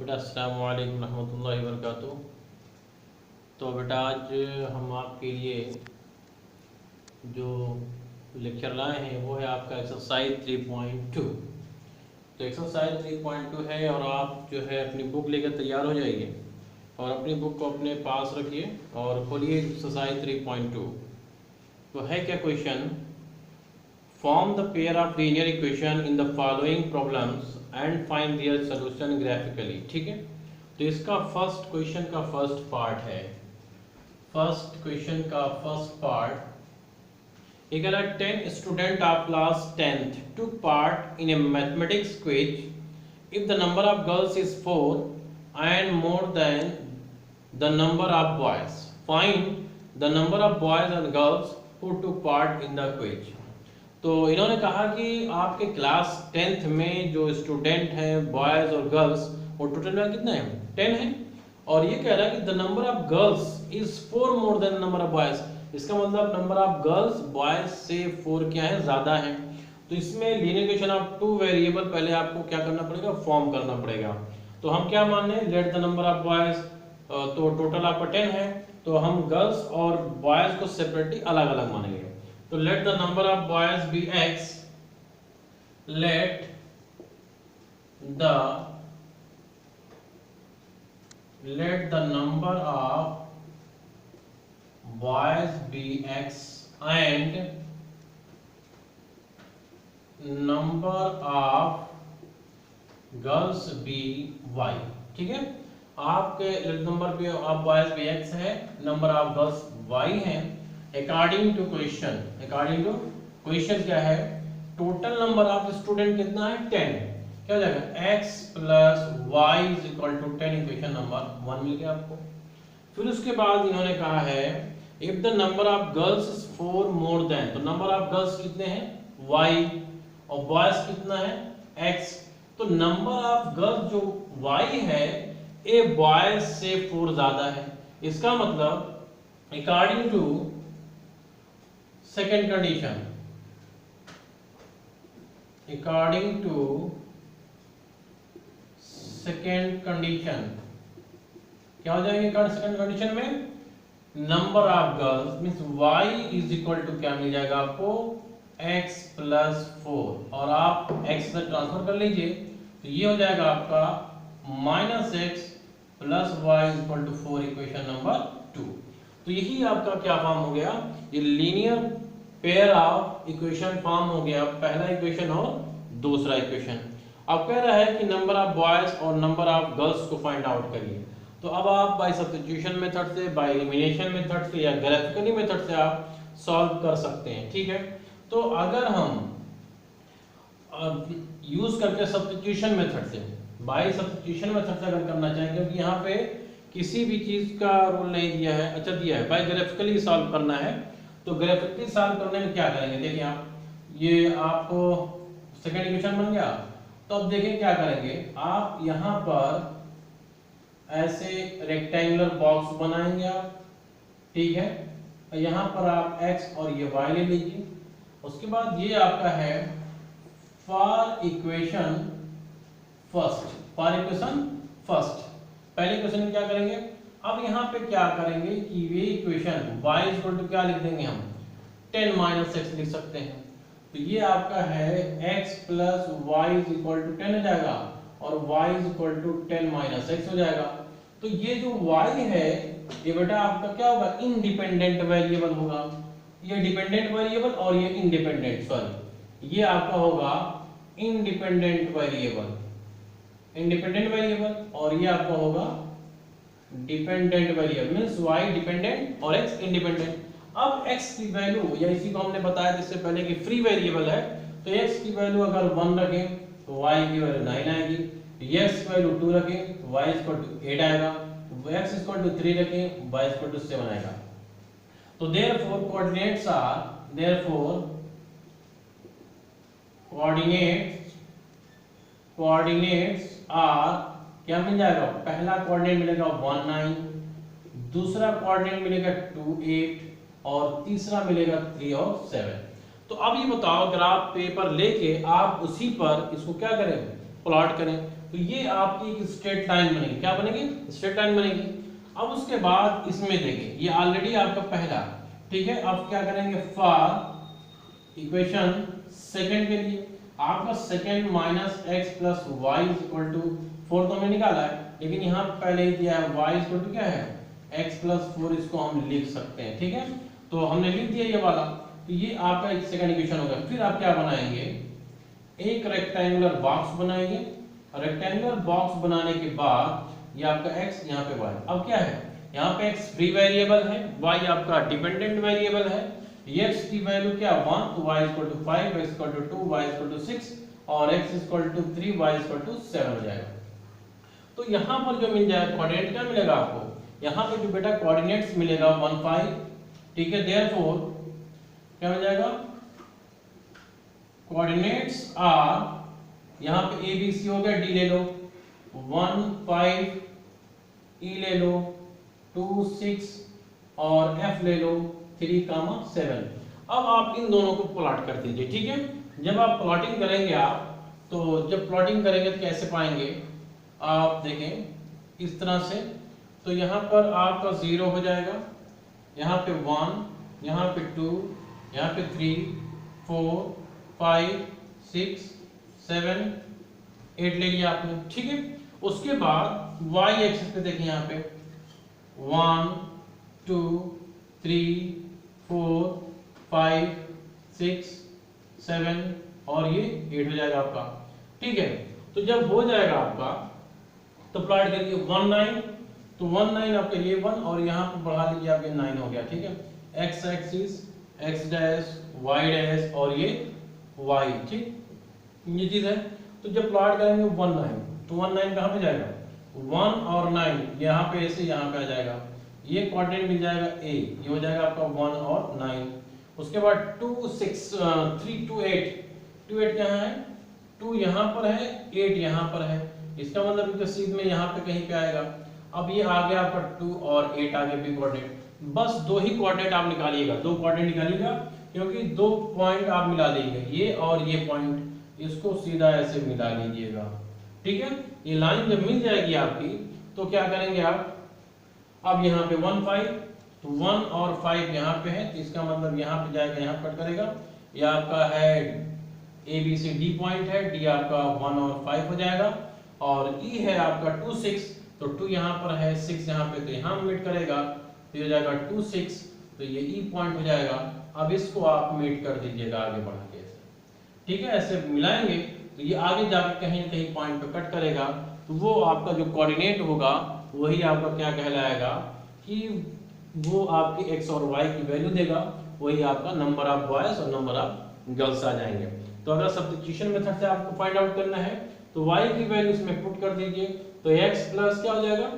बेटा अस्सलाम वालेकुम रहमतुल्लाहि व बरकातुहू। तो बेटा आज हम आपके लिए जो लेक्चर लाए हैं वो है आपका एक्सरसाइज 3.2। तो एक्सरसाइज 3.2 है और आप जो है अपनी बुक लेकर तैयार हो जाइए और अपनी बुक को अपने पास रखिए और खोलिए एक्सरसाइज 3.2। तो है क्या question, form the pair of linear equation in the following problems and find their solution graphically. ठीक है, तो इसका फर्स्ट क्वेश्चन का फर्स्ट पार्ट है। फर्स्ट क्वेश्चन का फर्स्ट पार्ट ये कह रहा है 10 student of class 10th took part in a mathematics quiz. If the number of girls is 4 and more than the number of boys, find the number of boys and girls who took part in the quiz. तो इन्होंने कहा कि आपके class 10th में जो student हैं boys और girls वो टोटल में कितने हैं, 10 हैं। और ये कह रहा है कि the number of girls is 4 more then number of boys. इसका मतलब नंबर ऑफ गर्ल्स बॉयज़ से 4 क्या है, ज़्यादा है। तो इसमें लीनियर इक्वेशन ऑफ 2 वेरिएबल पहले आपको क्या करना पड़ेगा, फॉर्म करना पड़ेगा। तो हम क्या मान लें, let the number of boys, तो टोटल आपका 10 है, तो हम गर्ल्स और बॉयज़ को सेपरेटली अलग अलग मानेंगे। तो let the number of boys be x, let the number of boys be x and number of girls be y। ठीक है, आपके let नंबर पे आप boys be x है, नंबर ऑफ गर्ल्स y है। अकॉर्डिंग टू क्वेश्चन क्या है, total number of student कितना है, 10। क्या हो जाएगा, x plus y is equal to 10, equation number 1 मिल गया आपको। फिर उसके बाद इन्होंने कहा है if the number of girls is 4 more than, तो नंबर ऑफ गर्ल्स कितने हैं, y, और बॉयज कितना है, x। तो नंबर ऑफ गर्ल्स जो y है ये बॉयज से 4 ज्यादा है। इसका मतलब according to second condition, according to second condition क्या हो जाएगा, सेकंड कंडीशन में number of girls means y is equal to क्या मिल जाएगा आपको, x प्लस 4, और आप x में ट्रांसफर कर लीजिए तो ये हो जाएगा आपका minus x plus y is equal to 4, equation number 2। तो यही आपका क्या फॉर्म हो गया, ये linear pair of equation form हो गया, पहला इक्वेशन और दूसरा इक्वेशन। अब कह रहा है कि नंबर ऑफ बॉयज और नंबर ऑफ गर्ल्स को फाइंड आउट करिए। तो अब आप बाय सब्स्टिट्यूशन मेथड से, बाय एलिमिनेशन मेथड से या ग्राफिकली मेथड से आप सॉल्व कर सकते हैं। ठीक है, तो अगर हम यूज करके सब्स्टिट्यूशन मेथड से, बाय सब्स्टिट्यूशन मेथड से अगर करना चाहेंगे, क्योंकि यहाँ पे किसी भी चीज का रूल नहीं दिया है, अच्छा दिया है बाय ग्राफिकली सॉल्व करना है। तो ग्राफिकली सॉल्व करने में क्या करेंगे, देखिए आप, ये आपको सेकंड इक्वेशन बन गया। तो अब देखिए क्या करेंगे, आप यहाँ पर ऐसे रेक्टेंगुलर बॉक्स बनाएंगे आप, ठीक है, और यहाँ पर आप x और ये y ले लीजिए। उसके बाद ये आपका है फॉर इक्वेशन फर्स्ट, पहले इक्वेशन में क्या करेंगे, अब यहाँ पे क्या करेंगे कि ये इक्वेशन y इक्वल टू क्या लिख देंगे हम, 10 माइनस x लिख सकते हैं। तो ये आपका है x plus y is equal to 10 हो जाएगा और y is equal to 10 minus x हो जाएगा। तो ये जो y है ये बेटा आपका क्या होगा, इंडिपेंडेंट वेरिएबल होगा। ये डिपेंडेंट वेरिएबल और ये इंडिपेंडेंट, सॉरी ये आपका होगा इंडिपेंडेंट वेरिएबल, और ये आपका होगा dependent variable, means y dependent और x इंडिपेंडेंट। अब x की वैल्यू, या इसी को हमने बताया इससे पहले कि फ्री वेरिएबल है, तो x की वैल्यू अगर 1 रखें तो y की वैल्यू 9 आएगी, x की वैल्यू 2 रखें तो y इक्वल टू 8 आएगा, x इक्वल टू 3 रखें y इक्वल टू 7 आएगा। तो देयरफॉर कोऑर्डिनेट्स आर क्या मिल जाएगा, पहला कोऑर्डिनेट मिलेगा 1 9, दूसरा कोऑर्डिनेट मिलेगा 2 8 और तीसरा मिलेगा 3 और 7। तो अब ये बताओ, अगर आप पेपर लेके आप उसी पर इसको क्या करें, प्लॉट करें तो ये आपकी एक स्ट्रेट लाइन बनेगी। क्या बनेगी? स्ट्रेट लाइन बनेगी। अब उसके बाद इसमें देखें, ये ऑलरेडी आपका पहला, ठीक है। अब क्या करेंगे, फॉर इक्वेशन सेकंड के लिए आपका second minus x plus y equal to 4 तो हमने निकाला है, लेकिन यहाँ पहले ही दिया है y इक्वल टू क्या है, x प्लस 4, इसको हम लिख सकते हैं, ठीक है। तो हमने लिख दिया ये वाला, तो ये आपका एक सेकंड इक्वेशन हो गया। फिर आप क्या बनाएंगे, एक रेक्टेंगुलर बॉक्स बनाएंगे। रेक्टेंगुलर बॉक्स बनाने के बाद ये आपका x, यहाँ पे y। अब क्या है, यहाँ पे x फ्री वेरिएबल है, y आपका डिपेंडेंट वेरिएबल है। x की वैल्यू क्या 1, तो y equal to 5, x equal to 2, y equal to 6 और x equal to 3, y equal to 7 हो जाएगा। तो यहाँ पर जो मिल जाएगा कोऑर्डिनेट क्या मिलेगा आपको, यहाँ पे जो बेटा कोऑर्डिनेट्स मिलेगा 1 5, ठीक है। देयरफॉर क्या मिल जाएगा, कोऑर्डिनेट्स आर, यहाँ पे ए बी सी हो गया, डी ले लो, 1 5 ई ले लो, 2 6 और एफ ले लो, 3 7। अब आप इन दोनों को प्लॉट कर दीजिए, ठीक है। जब आप प्लॉटिंग करेंगे आप, तो जब प्लॉटिंग करेंगे तो कैसे पाएंगे, आप देखें इस तरह से, तो यहाँ पर आपका 0 हो जाएगा, यहाँ पे 1, यहाँ पे 2, यहाँ पे 3 4 5 6 7 8 ले लिया आपने, ठीक है। उसके बाद y एक्सिस पे देखिए, यहाँ पे 1 2 3 4 5 6 7 और ये 8 हो जाएगा आपका, ठीक है। तो जब हो जाएगा आपका तो प्लॉट करिए 1 9, तो 1 9 आपका ये 1 और यहाँ पर बढ़ा लीजिए आप, ये 9 हो गया, ठीक है। x axis x dash y dash और ये y, ठीक, ये चीज है। तो जब प्लॉट करेंगे 1 9, तो 1 9 कहाँ पे जाएगा, 1 और 9 यहाँ पे ऐसे यहाँ पे आ जाएगा, ये कोऑर्डिनेट मिल जाएगा a, ये हो जाएगा आपका 1 और 9। उसके बाद 2 6 3 2 8, 2 8 कहाँ है, 2 यहाँ पर है, 8 यहाँ पर है, इसका मतलब कि सीध में यहाँ पे कहीं पे आएगा। अब ये आ गया आपका 2 और 8 आगे भी कोऑर्डिनेट, बस 2 ही कोऑर्डिनेट आप निकालिएगा, 2 कोऑर्डिनेट निकालिएगा, क्योंकि 2 पॉइंट आप मिला देंगे, ये और ये पॉइंट, इसको सीधा ऐसे मिला लीजिएगा, ठीक है। ये लाइन जब मिल जाएगी आपकी तो क्या करेंगे आप, अब यहाँ पे 1 5, तो 1 और 5 यहाँ पे है, तो इसका मतलब यहाँ पे जाएगा, यहाँ कट करेगा, ये आपका है A B C D point है, डी आपका 1 और 5 हो जाएगा, और ई है आपका 2 6, तो 2 यहाँ पर है, 6 यहाँ पे, तो यहाँ मीट करेगा, तो ये हो जाएगा 2 6, तो ये ई पॉइंट हो जाएगा। अब इसको आप मीट कर दीजिएगा आगे बढ़ा के, ठीक है, ऐसे मिलाएंगे तो ये आगे जाके कहीं न कहीं पॉइंट पे कट करेगा, तो वो आपका जो कोऑर्डिनेट होगा वही आपका क्या कहलाएगा, कि वो आपकी x और y की वैल्यू देगा, वही आपका नंबर ऑफ बॉयज और नंबर ऑफ गर्ल्स आ जाएंगे। तो अगर सब्स्टिट्यूशन मेथड से आपको फाइंड आउट करना है तो y की वैल्यू इसमें पुट कर दीजिए, तो x प्लस क्या हो जाएगा,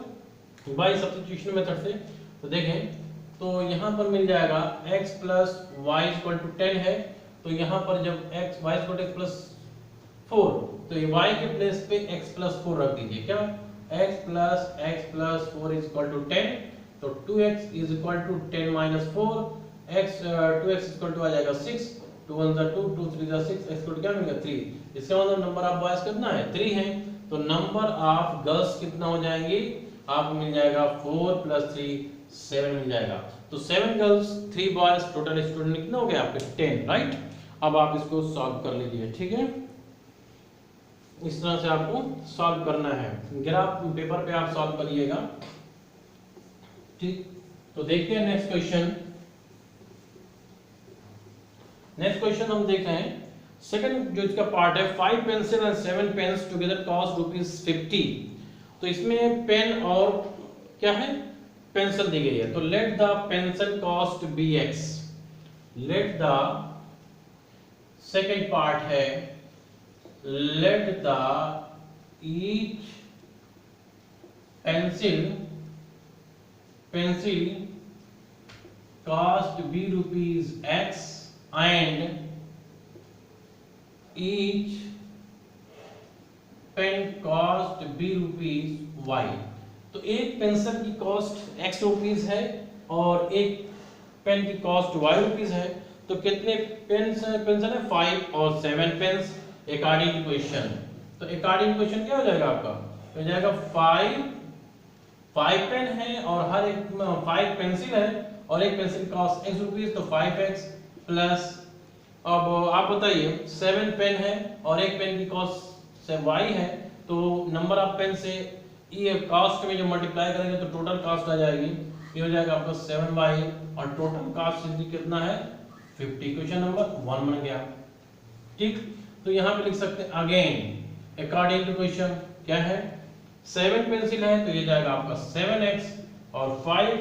y सब्स्टिट्यूशन मेथड से, तो देखें तो यहाँ पर मिल जाएगा x plus y equal to 10 है, तो यहाँ पर जब x y equal to x plus 4, तो ये y के प्लेस पे x प्लस 4 रख दीजिए, क्या x plus 4 is equal to 10, तो 2x is equal to 10 minus 4, x 2x equal to आ जाएगा 6, 2 1 2 2 3 6, x इक्वल टू क्या मिलेगा 3। इसका मतलब नंबर ऑफ बॉयज कितना है, 3 है, तो नंबर ऑफ गर्ल्स कितना हो जाएंगी, आपको मिल जाएगा 4 प्लस 3 7 मिल जाएगा। तो 7 गर्ल्स 3 बॉयज, टोटल स्टूडेंट कितना हो गया आपके 10, राइट। अब आप इसको सॉल्व कर लीजिए, ठीक है, इस तरह से आपको सॉल्व करना है, ग्राफ पेपर पे आप सॉल्व करिएगा, ठीक। तो देखते हैं नेक्स्ट क्वेश्चन। नेक्स्ट क्वेश्चन हम देख रहे हैं, सेकंड जो इसका पार्ट है, 5 pencil and 7 pens together cost ₹50। तो इसमें पेन और क्या है, पेंसिल दी गई है, तो let the pencil cost be x। Let the second part है, let the each pencil cost be ₹x and each pen cost b ₹y। तो एक पेंसिल की कॉस्ट x रुपीस है और एक पेन की कॉस्ट y रुपीस है, तो कितने पेंसिल है, 5 और 7 पेन्स अकॉर्डिंग टू क्वेश्चन। तो अकॉर्डिंग क्वेश्चन क्या हो जाएगा आपका, हो जाएगा 5 पेन है और हर एक 5 पेंसिल है और एक पेंसिल कॉस्ट x रुपीस, तो 5x प्लस, अब आप बताइए 7 पेन है और एक पेन की कॉस्ट से y है, तो नंबर ऑफ पेन से ये कॉस्ट में जो मल्टीप्लाई करेंगे तो टोटल कॉस्ट आ जाएगी, ये हो जाएगा आपका 7y और टोटल कॉस्ट कितना है 50। क्वेश्चन नंबर 1 बन गया। ठीक, तो यहाँ पे लिख सकते हैं अगेन अकॉर्डिंग टू क्वेश्चन क्या है, 7 पेंसिल है तो ये जाएगा आपका 7x और 5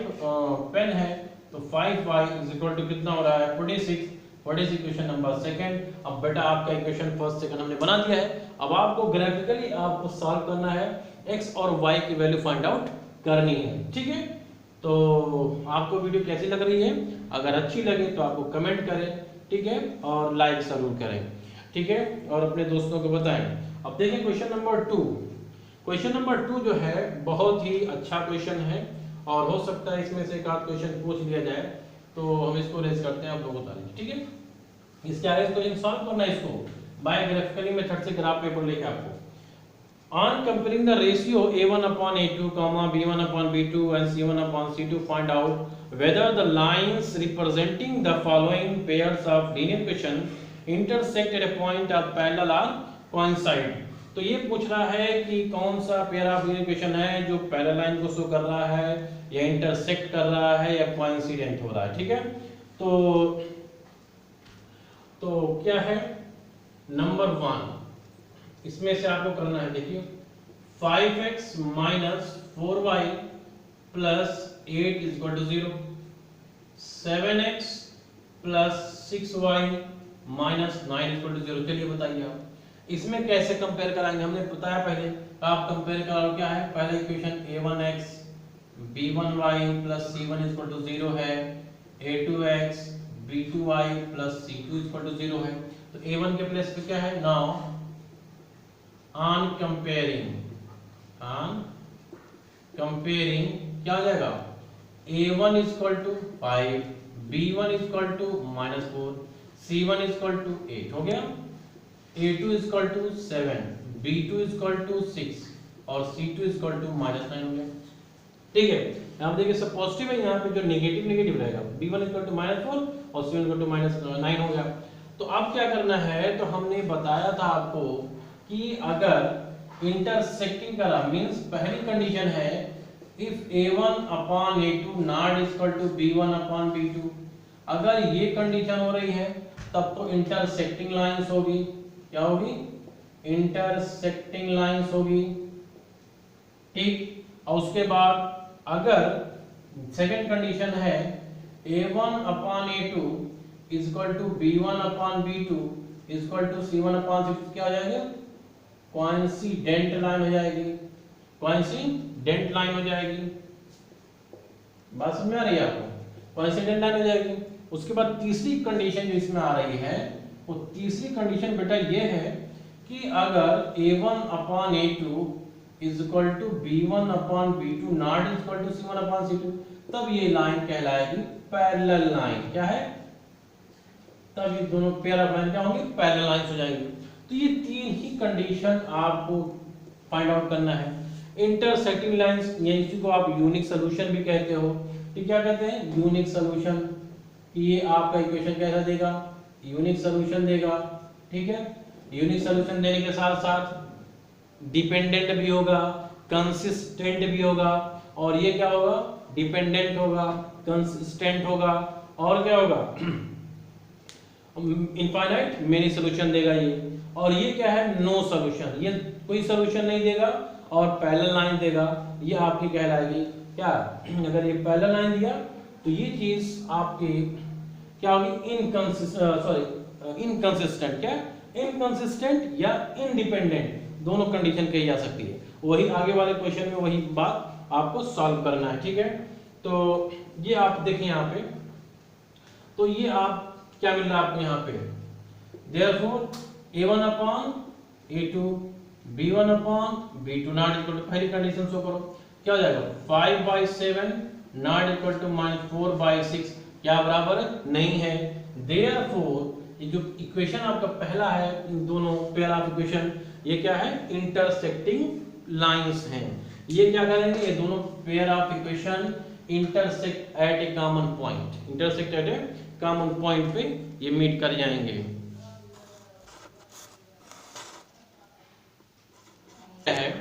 पेन है तो 5y इज इक्वल टू कितना हो रहा है 46। Question number second. अब बेटा आपका इक्वेशन फर्स्ट सेकंड हमने बना दिया है, अब आपको ग्राफिकली आपको सॉल्व करना है, x और y की वैल्यू फाइंड आउट करनी है। ठीक है, तो आपको वीडियो कैसी लग रही है, अगर अच्छी लगे तो आपको कमेंट करें, ठीक है, और लाइक जरूर करें, ठीक है, और अपने दोस्तों को बताएं। अब देखिए क्वेश्चन नंबर 2। क्वेश्चन नंबर 2 जो है बहुत ही अच्छा क्वेश्चन है और हो सकता है इसमें से एक आध क्वेश्चन पूछ लिया जाए, तो हम इसको रेज करते हैं, आप लोग बता दीजिए। ठीक है, इसके आगे क्वेश्चन सॉल्व करना है, इसको बाय ग्राफिकली मेथड से ग्राफ पेपर लेके आपको on comparing the ratio a1 upon a2 comma b1 upon b2 and c1 upon c2 find out whether the lines representing the following pairs of linear equation intersect at a point of parallel or coincide। तो ये पूछ रहा है कि कौन सा pair of linear equation है जो पैरेलल लाइन को शो कर रहा है या इंटरसेक्ट कर रहा है या कोइंसिडेंट हो रहा है। ठीक है, तो क्या है नंबर 1, इसमें से आपको करना है, देखिए 5x minus 4y plus 8 is equal to 0, 7x plus 6y minus 9 is equal to 0। चलिए बताइए आप इसमें कैसे कंपेयर कराएंगे, हमने बताया पहले, आप कंपेयर करो क्या है, पहले equation a1x b1y plus c1 is equal to 0 है, a2x b2y plus c2 is equal to 0 है, तो a1 के प्लेस पे क्या है, नाउ on comparing क्या हो जाएगा, a1 is equal to 5, b1 is equal to -4, c1 is equal to 8 हो गया, a2 is equal to 7, b2 is equal to 6 और c2 is equal to -9 हो गया। ठीक है, यहाँ देखिए सब पॉजिटिव है, यहाँ पे जो नेगेटिव रहेगा, b1 is equal to -4 और c1 is equal to -9 हो गया। तो अब क्या करना है, तो हमने बताया था आपको कि अगर इंटरसेक्टिंग करा मींस पहली कंडीशन है if a1 upon a2 not equal to b1 upon b2, अगर ये कंडीशन हो रही है तब तो इंटरसेक्टिंग लाइंस होगी, क्या होगी, इंटरसेक्टिंग लाइंस होगी। ठीक, और उसके बाद अगर सेकंड कंडीशन है a1 upon a2 is equal to b1 upon b2 is equal to c1 upon c2, क्या हो जाएगा, कोइंसिडेंट लाइन हो जाएगी, कोइंसिडेंट लाइन हो जाएगी। बात समझ में आ रही है आपको, कोइंसिडेंट लाइन हो जाएगी। उसके बाद तीसरी कंडीशन जो इसमें आ रही है, वो तीसरी कंडीशन बेटा ये है कि अगर a1 upon a2 is equal to b1 upon b2 not is equal to c1 upon c2, तब ये लाइन कहलाएगी पैरेलल लाइन। क्या है, तब ये दोनों पेयर ऑफ लाइन क्या होंगे, पैरेलल लाइंस हो जाएंगी। तो ये तीन ही कंडीशन आपको फाइंड आउट करना है। इंटरसेक्टिंग लाइंस, इसी को आप यूनिक सॉल्यूशन भी कहते हो। ठीक, क्या कहते हैं, यूनिक सॉल्यूशन, कि ये आपका इक्वेशन कैसा देगा, यूनिक सॉल्यूशन देगा। ठीक है, यूनिक सॉल्यूशन देने के साथ साथ डिपेंडेंट भी होगा, कंसिस्टेंट भी होगा, और ये क्या होगा, डिपेंडेंट होगा, कंसिस्टेंट होगा, और क्या होगा, इनफाइनाइट मेनी सॉल्यूशन देगा ये। और ये क्या है, नो सॉल्यूशन, ये कोई सॉल्यूशन नहीं देगा और पैरेलल लाइन देगा, ये आपकी कहलाएगी क्या, अगर ये पैरेलल लाइन दिया तो ये चीज आपकी क्या होगी, इनकंसिस्टेंट, क्या इनकंसिस्टेंट या इनडिपेंडेंट, दोनों कंडीशन कही जा सकती है। वही आगे वाले क्वेश्चन में वही बात आपको सॉल्व करना है। ठीक है, तो ये आप देखिए यहाँ पे, तो ये आप क्या मिल रहा है आपको यहाँ पे, therefore a1 upon a2 b1 upon b2 not equal to, पहली कंडीशन शो करो, क्या हो जाएगा, 5/7 not equal to -4/6, क्या बराबर है, नहीं है। therefore ये जो इक्वेशन आपका पहला है, इन दोनों पेयर ऑफ इक्वेशन ये क्या है, इंटरसेक्टिंग लाइंस हैं। ये क्या करेंगे, ये दोनों pair of equation intersect at A common point, intersect at A common point पे ये मीट कर जाएंगे। है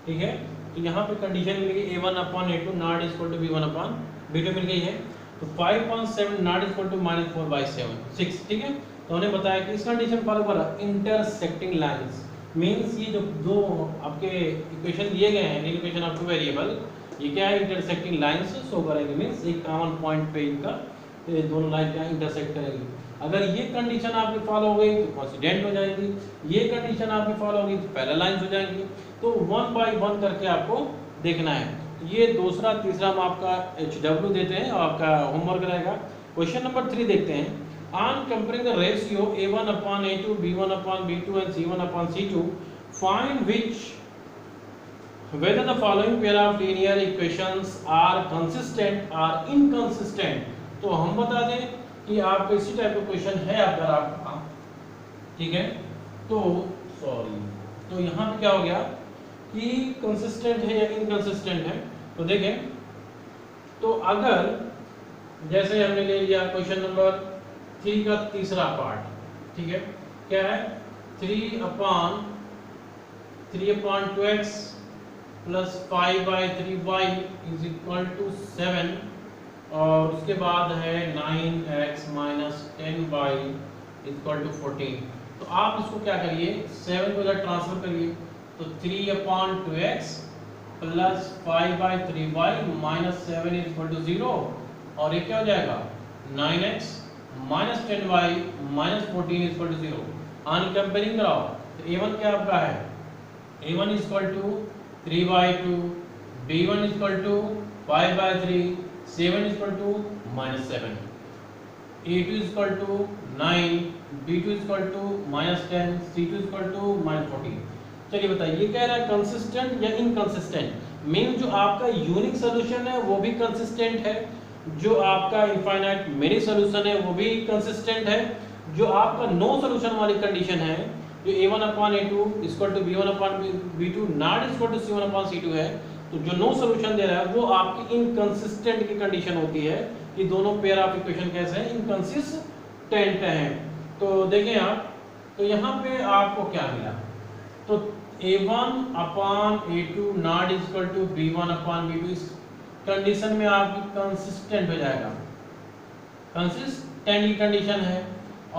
ठीक है, तो यहाँ पे कंडीशन मिल गई a1/a2 not equal to b1/b2 मिल गई है। तो 5.7 नॉट इक्वल टू -4/7 6, ठीक है। तो हमने बताया कि इस कंडीशन फॉलो करा इंटरसेक्टिंग लाइंस मींस ये जो दो आपके इक्वेशन दिए गए हैं, इक्वेशन ऑफ टू वेरिएबल, ये क्या है, इंटरसेक्टिंग लाइंस शो करेंगे, मींस एक कॉमन पॉइंट पे इनका दोनों लाइन क्या इंटरसेक्ट करेंगी। अगर ये कंडीशन आपकी फॉलो हो गई तो कोइंसिडेंट हो जाएगी, ये कंडीशन आपकी फॉलो होगी तो पैरेलल लाइंस हो जाएंगी। तो 1 बाय 1 करके आपको देखना है। ये दूसरा तीसरा हम आपका HW देते हैं और आपका होमवर्क रहेगा। क्वेश्चन नंबर 3 देखते हैं। On comparing the ratio a1/a2 b1/b2 and c1/c2 find which whether the following pair of linear equations are consistent or inconsistent। तो हम बता दें कि आपको इसी टाइप का क्वेश्चन है अगर आपका, ठीक है, तो सॉरी, तो यहाँ पे क्या हो गया कि कंसिस्टेंट है या इनकंसिस्टेंट है। तो देखें, तो अगर जैसे हमने ले लिया क्वेश्चन नंबर 3 का तीसरा पार्ट, ठीक है, क्या है, 3/2x plus 5/3y is equal to 7 और उसके बाद है 9x minus 10y equal to 14। तो आप इसको क्या करिए, 7 को इधर ट्रांसफर करिए, तो 3/2x plus 5/3y minus 7 equal to 0 और ये क्या हो जाएगा 9x minus 10y minus 14 equal to 0। On comparing कराओ तो a1 क्या आपका है, a1 equal to 3/2, b1 equal to 5/3, 7 equal to -7, a2 equal to 9, b2 equal to -10, c2 equal to -14। चलिए बताइए ये कह रहा है कंसिस्टेंट या इनकंसिस्टेंट। मीन जो आपका यूनिक सॉल्यूशन है वो भी कंसिस्टेंट है, जो आपका इनफाइनाइट मेनी सॉल्यूशन है वो भी कंसिस्टेंट है, जो आपका नो सॉल्यूशन वाली कंडीशन है जो a1/a2 equal to b1/b2 not equal to c1/c2 है, तो जो नो सॉल्यूशन दे रहा है वो आपकी इनकंसिस्टेंट की कंडीशन होती है कि दोनों पेयर ऑफ इक्वेशन कैसे हैं, इनकंसिस्टेंट हैं। तो देखें आप, तो यहाँ पे आपको क्या मिला, तो a1/a2 not equal to b1/b2 इस कंडीशन में आपकी कंसिस्टेंट हो जाएगा, कंसिस्टेंट की कंडीशन है।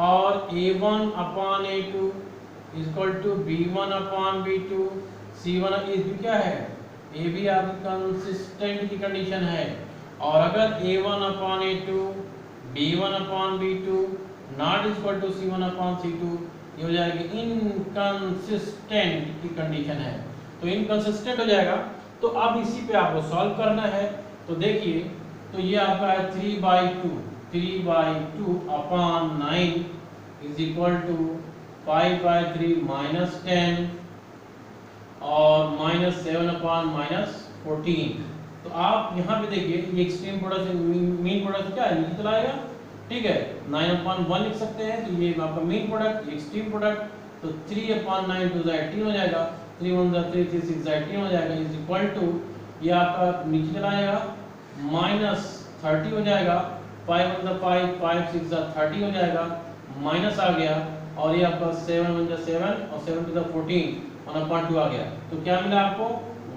और a1/a2 equal to b1/b2 c1 is क्या है, ये भी आपकी कंसिस्टेंट की कंडीशन है। और अगर a1/a2 b1/b2 not equal to c1/c2 ये हो जाएगी इनकंसिस्टेंट की कंडीशन है, तो इनकंसिस्टेंट हो जाएगा। तो अब इसी पे आपको सॉल्व करना है। तो देखिए, तो ये आपका है 3/2 upon 9 is equal to 5/3 minus 10 और -7 अपॉन -14। तो आप यहाँ पे देखिए ये एक्सट्रीम प्रोडक्ट से मीन प्रोडक्ट क्या है, नीचे चला आएगा, ठीक है, 9/1 लिख सकते हैं। तो ये आपका मीन प्रोडक्ट, ये एक्सट्रीम प्रोडक्ट, तो 3/9 2 18 हो जाएगा, 3 1 3 3 6 18 हो जाएगा इज इक्वल टू ये आपका नीचे चला आएगा -30 हो जाएगा, 5 1 5 5 6 30 हो जाएगा, माइनस आ गया और ये आपका 7 1 7 और 7 2 14 1/2 आ गया। तो क्या मिला आपको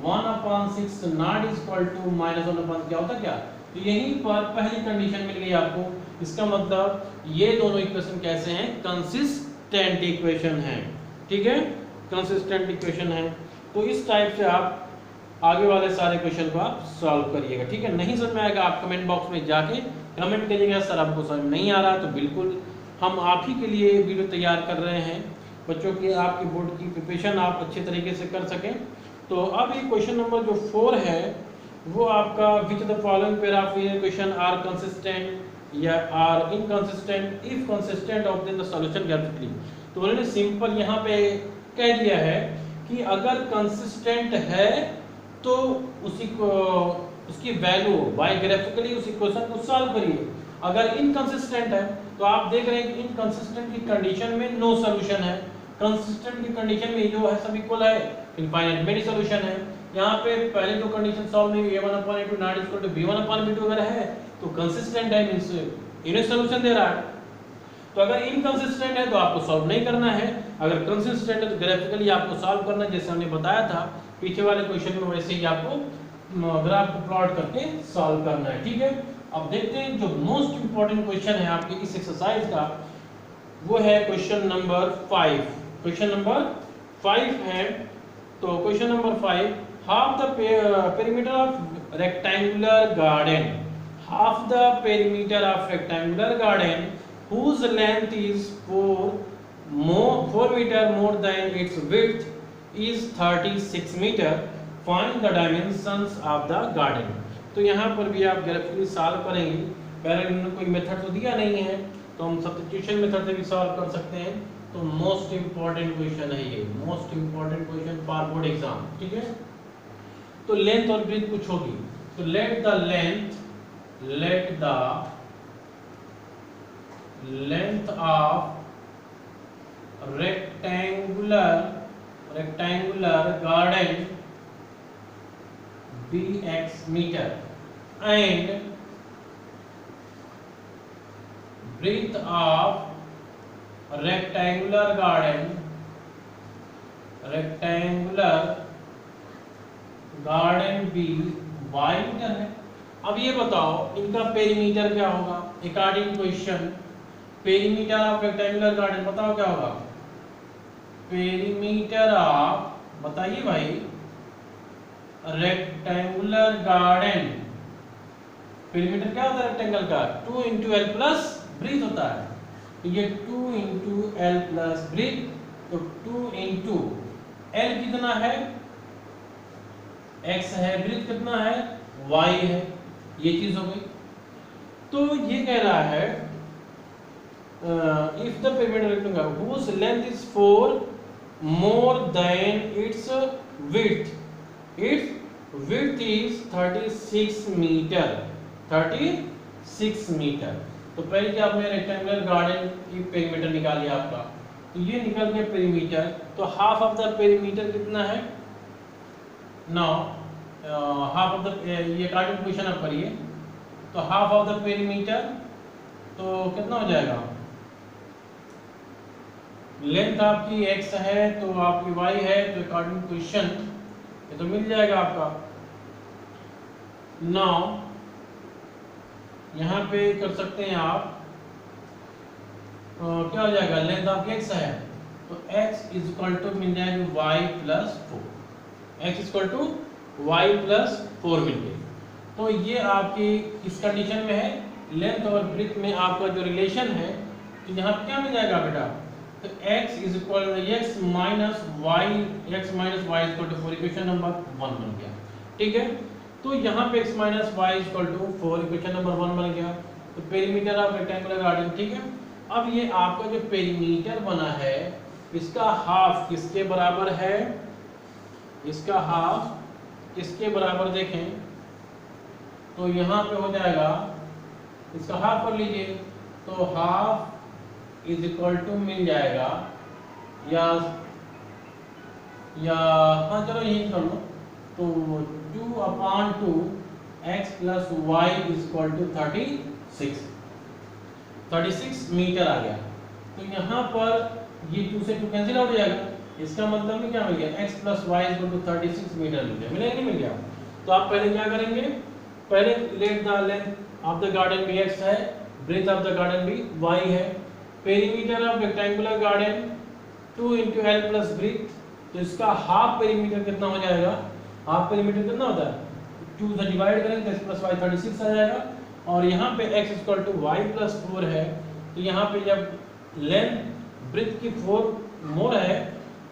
1/6 नॉट इक्वल टू -1/, क्या होता क्या, तो यहीं पर पहली कंडीशन मिल गई आपको। इसका मतलब ये दोनों इक्वेशन कैसे हैं, कंसिस्टेंट इक्वेशन हैं, ठीक है, कंसिस्टेंट इक्वेशन है। तो इस टाइप से आप आगे वाले सारे क्वेश्चन को आप सॉल्व करिएगा, ठीक है। नहीं समझ में आएगा आप कमेंट बॉक्स में जाके कमेंट करिएगा, सर आपको समझ नहीं आ रहा, तो बिल्कुल हम आप ही के लिए वीडियो तैयार कर रहे हैं बच्चों की, आपकी बोर्ड की प्रिपरेशन आप अच्छे तरीके से कर सकें। तो अब ये क्वेश्चन नंबर जो 4 है वो आपका which the following pair of equation are consistent या are inconsistent, if consistent obtain the solution graphically. तो उन्होंने सिंपल यहाँ पे कह दिया है कि अगर कंसिस्टेंट है तो उसी को उसकी वैल्यू बाय ग्राफिकली उस इक्वेशन को सॉल्व करिए। अगर इनकंसिस्टेंट है तो आप देख रहे हैं कि इनकंसिस्टेंट की कंडीशन में नो सॉल्यूशन है, कंसिस्टेंट की कंडीशन में जो है सब इक्वल है, इनफाइनाइट मेनी सॉल्यूशन है। यहाँ पे पहले जो कंडीशन सॉल्व नहीं हुई a1/a2 not equal to b1/b2 अगर है तो कंसिस्टेंट है, मींस यूनिट सॉल्यूशन दे रहा है। तो अगर इनकंसिस्टेंट है तो आपको सॉल्व नहीं करना है, अगर कंसिस्टेंट है तो ग्राफिकली आपको सॉल्व करना है, जैसे हमने बताया था पीछे वाले क्वेश्चन में, वैसे ही आपको ग्राफ को प्लॉट करके सॉल्व करना है। ठीक है, अब देखते हैं जो मोस्ट इंपॉर्टेंट क्वेश्चन है आपके इस एक्सरसाइज का, वो है क्वेश्चन नंबर 5। क्वेश्चन नंबर 5 है, तो question number 5, half the perimeter of rectangular garden, half the perimeter of rectangular garden whose length is 4 meter more than its width is 36 meter, find the dimensions of the garden। तो यहाँ पर भी आप graphically solve करेंगे, पहले इन्होंने कोई method तो दिया नहीं है तो हम सब्स्टिट्यूशन मेथड से भी सॉल्व कर सकते हैं। तो मोस्ट इंपॉर्टेंट क्वेश्चन है ये, most important question for board exam. ठीक है, तो लेंथ और ब्रीथ कुछ होगी, तो let the length of rectangular garden be x meter and breadth of rectangular garden be y meter है। अब ये बताओ इनका पेरीमीटर क्या होगा according question. Perimeter of rectangular garden बताओ क्या होगा, पेरीमीटर ऑफ, बताइए भाई, रेक्टेंगुलर गार्डन, पेरीमीटर क्या होता है रेक्टेंगल का, 2 × l प्लस ब्रीथ होता है, तो ये 2 × l प्लस ब्रीथ, तो 2 × l कितना है, x है, ब्रीथ कितना है, y है, ये चीज हो गई। तो ये कह रहा है if the perimeter rectangle whose length is 4 more than its width is 36 meter, 36 metre. तो पहले क्या आपने रेक्टेंगुलर गार्डन की पेरीमीटर निकाल लिया आपका, तो ये निकल गया पेरीमीटर, तो हाफ ऑफ द पेरीमीटर कितना है, नाउ हाफ ऑफ द, ये कार्डिन क्वेश्चन आप करिए, तो हाफ ऑफ द पेरीमीटर तो कितना हो जाएगा, लेंथ आपकी x है तो आपकी y है, तो अकॉर्डिंग क्वेश्चन ये तो मिल जाएगा आपका। नाउ यहाँ पे कर सकते हैं आप, क्या हो जाएगा, लेंथ आपकी x है तो x इज इक्वल टू मिल जाएगा y plus 4, x is equal to y plus 4 मिल गई। तो ये आपकी इस कंडीशन में है, लेंथ और ब्रीथ में आपका जो रिलेशन है, तो यहाँ पे क्या मिल जाएगा बेटा, तो x is equal x minus y equal to 4, equation number 1 बन गया। ठीक है, तो यहाँ पे x minus y equal to 4, equation number 1 बन गया। तो पेरीमीटर ऑफ रेक्टेंगुलर गार्डन। ठीक है, अब ये आपका जो पेरीमीटर बना है इसका हाफ किसके बराबर है, इसका हाफ किसके बराबर देखें तो यहाँ पे हो जाएगा, इसका हाफ कर लीजिए, तो हाफ इज इक्वल टू मिल जाएगा या हाँ चलो यही कर लो, तो 2/2 x plus y is equal to 36 metre आ गया। तो यहाँ पर ये 2 से 2 कैंसिल आउट हो जाएगा, इसका मतलब में क्या मिल गया, x plus y equal to 36 metre मिल गया, मिलेगा नहीं मिल गया। तो आप पहले क्या करेंगे, पहले let the length of the garden भी x है, ब्रेथ ऑफ द गार्डन भी y है, perimeter of rectangular garden 2 × l plus breadth, तो इसका हाफ पेरीमीटर कितना हो जाएगा, हाफ पेरीमीटर कितना होता है, 2 से डिवाइड करेंगे तो x प्लस वाई 36 आ जाएगा, और यहाँ पे x equal to y plus 4 है, तो यहाँ पे जब लेंथ ब्रीथ की 4 मोर है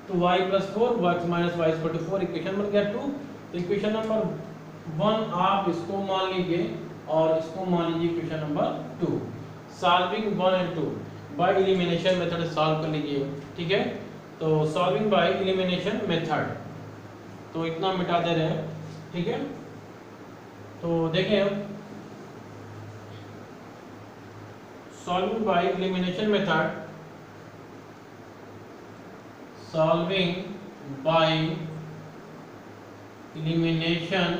तो y plus 4 x minus y equal to 4, equation बन गया 2। तो इक्वेशन नंबर 1 आप इसको मान लीजिए और इसको मान लीजिए equation number 2। Solving 1 and 2 by elimination method solve कर लीजिए। ठीक है, तो सॉल्विंग बाय एलिमिनेशन मेथड, तो इतना मिटा दे रहे हैं। ठीक है, तो देखें solving by elimination method, solving by elimination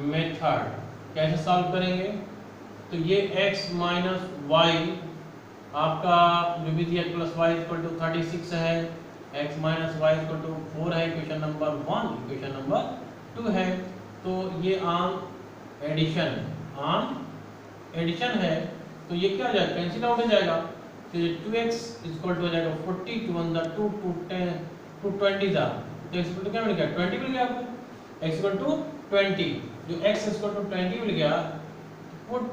method. कैसे सॉल्व करेंगे? तो ये x माइनस वाई आपका जो भी दिया प्लस वाई इक्वल टू 36 है, x minus y equal to 4 है, इक्वेशन नंबर 1, इक्वेशन नंबर 2 है। तो ये ऑन एडिशन है, तो ये क्या हो जाएगा? कैंसिल आउट हो जाएगा। तो ये 2x इक्वल टू हो जाएगा 40 टू 1 द 2 टू 10 टू 20 था, तो x इक्वल टू क्या मिल गया? 20 मिल गया आपको, x इक्वल टू 20। जो x इक्वल टू 20 मिल गया, पुट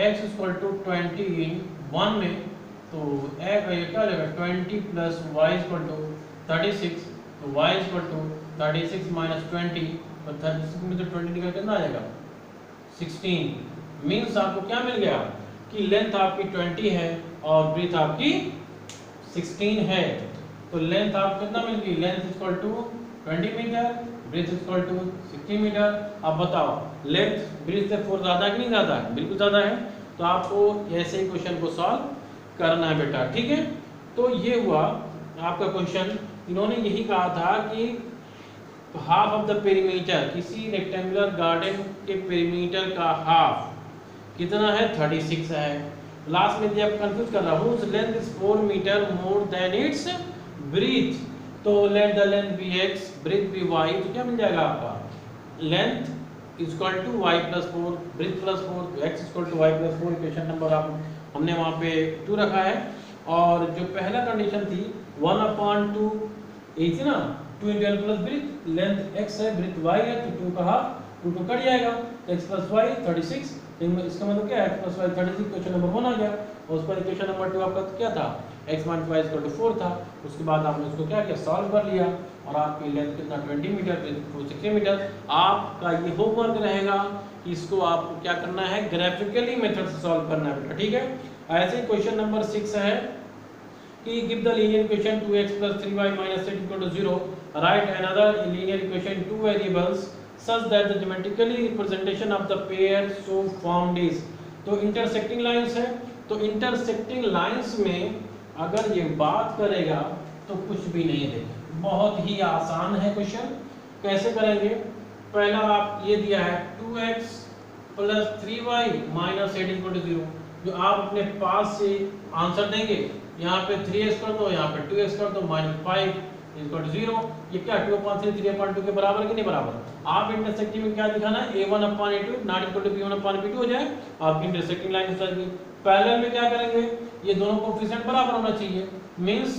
x इक्वल टू 20 इन 1 में, तो ये क्या हो जाएगा? 20 प्लस y इक्वल टू 36, तो y इक्वल टू 36 माइनस 20, तो 36 में तो 20 निकल कितना आ जाएगा? 16। मीन्स आपको क्या मिल गया कि लेंथ आपकी 20 है और ब्रीथ आपकी 16 है। तो लेंथ आपको कितना मिल गई? Length equal to 20 metre, breadth equal to 60 metre. अब बताओ लेंथ ब्रीथ से 4 ज़्यादा कि नहीं ज़्यादा है? बिल्कुल ज़्यादा है। तो आपको ऐसे ही क्वेश्चन को सॉल्व करना है बेटा, ठीक है। तो ये हुआ आपका क्वेश्चन। इन्होंने यही कहा था कि हाफ ऑफ द पेरीमीटर, किसी रेक्टेंगुलर गार्डन के पेरीमीटर का हाफ कितना है? 36 है। लास्ट में दिया कंफ्यूज कर रहा हूँ, length is 4 metre more than its breadth, तो let the length be x, breadth be y, तो क्या मिल जाएगा आपका? Length equal to y plus 4, breadth plus 4, तो x equal to y plus 4। Equation number आप हमने वहाँ पे 2 रखा है। और जो पहला कंडीशन थी 1/2 ये थी ना, 2 × l plus breadth, length x है, ब्रीथ y है, तो 2 का हाफ 2 कट जाएगा, x प्लस y 36। इसका मतलब क्या है? x plus y 36, question number 1 आ गया। और उस पर इक्वेशन नंबर 2 आपका क्या था? x minus y equal to 4 था। उसके बाद आपने उसको क्या किया? सॉल्व कर लिया, और आपकी लेंथ कितना? 20 मीटर, 60 मीटर। आपका ये होमवर्क रहेगा कि इसको आपको क्या करना है? ग्राफिकली मेथड से सॉल्व करना है बेटा, ठीक है। ऐसे ही क्वेश्चन नंबर 6 है कि give the linear equation 2x + 3y - 8 = 0, right another linear equation 2 variables such that the geometrically representation of the pair so formed is। तो इंटरसेक्टिंग लाइंस है, तो इंटरसेक्टिंग लाइंस में अगर ये बात करेगा तो कुछ भी नहीं देगा। बहुत ही आसान है क्वेश्चन। कैसे करेंगे? पहला आप ये दिया है 2x + 3y - 8 = 0, जो आप अपने पास से आंसर देंगे। यहाँ पे 3x कर दो, यहाँ पे 2x कर दो, -5 = 0। ये क्या 2/3 3/2 के बराबर कि नहीं बराबर? आप इंटरसेक्टिंग में क्या दिखाना है? a1/a2 not equal to b1/b2 हो जाए, आपकी इंटरसेक्टिंग लाइन हो जाएगी। पैरेलल में क्या करेंगे? ये दोनों कोएफिशिएंट बराबर होना चाहिए। मींस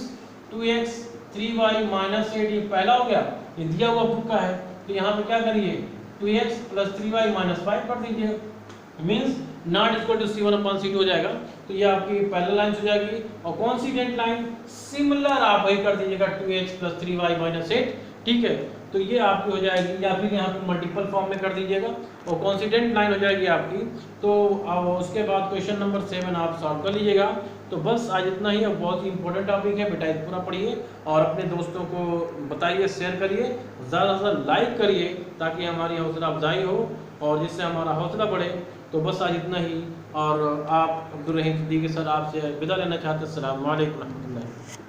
2x 3y - 8 ये पहला हो गया, ये दिया हुआ बुक का है, तो यहाँ पे क्या करिए? 2x + 3y - 5 कर दीजिए। Means not equal to c1/c2 हो जाएगा। तो ये आपकी पैरेलल लाइन हो जाएगी। और कॉन्सिडेंट लाइन सिमिलर आप वही कर दीजिएगा 2x + 3y - 8, ठीक है। तो ये आपकी हो जाएगी, या फिर यहाँ पे मल्टीपल फॉर्म में कर दीजिएगा और कॉन्सिडेंट लाइन हो जाएगी आपकी। तो अब उसके बाद क्वेश्चन नंबर 7 आप सॉल्व कर लीजिएगा। तो बस आज इतना ही। अब बहुत ही इंपॉर्टेंट टॉपिक है बेटा, पूरा पढ़िए और अपने दोस्तों को बताइए, शेयर करिए, ज़्यादा से ज़्यादा लाइक करिए ताकि हमारी हौसला अफजाई हो और जिससे हमारा हौसला बढ़े। तो बस आज इतना ही। और आप अब्दुल रहीम सिद्दीकी सर आपसे विदा लेना चाहते हैं। अस्सलाम वालेकुम रहमतुल्लाह।